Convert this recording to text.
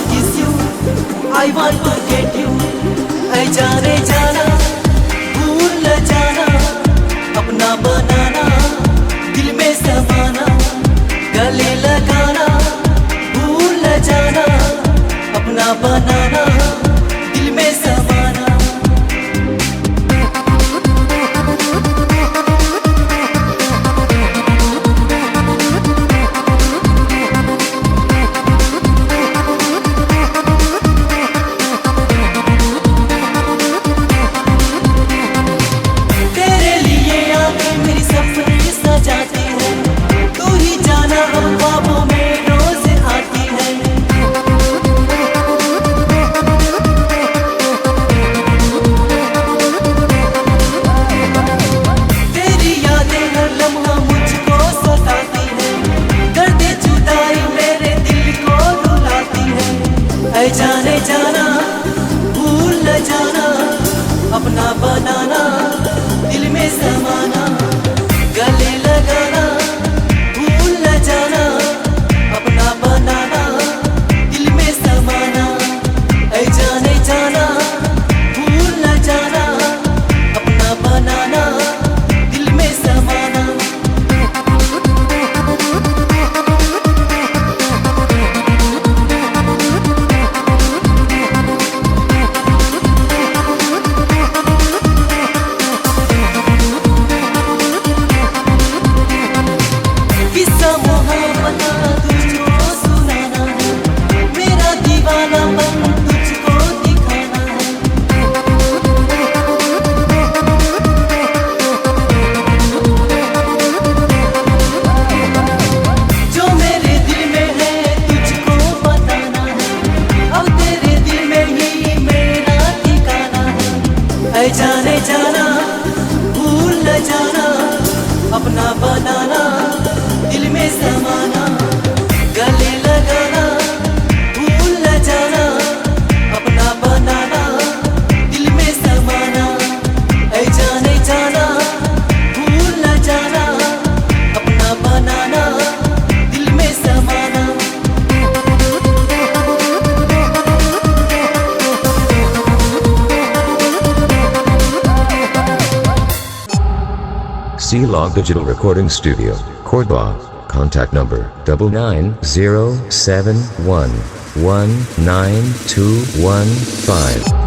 kiss you, I want to get you. है जाने जाना, भूल न जाना, अपना बनाना, दिल में समाना, गले लगाना, भूल न जाना, अपना बनाना, दिल में समाना. जाने जाना, भूल न जाना, अपना बनाना, दिल में समाना, गले लगाना, भूल न जाना, अपना बनाना, दिल में समाना. ऐ जाने जाना, भूल न जाना, अपना बनाना, दिल में समाना. जाने जाना, भूल न जाना, अपना बनाना, दिल में समाना, गले लगाना, भूल न जाना, अपना बनाना, दिल में समाना. ऐ जाने जाना, भूल न जाना, अपना बनाना, दिल में समाना. C-Log Digital Recording Studio, Cordoba. Contact number 99071192115.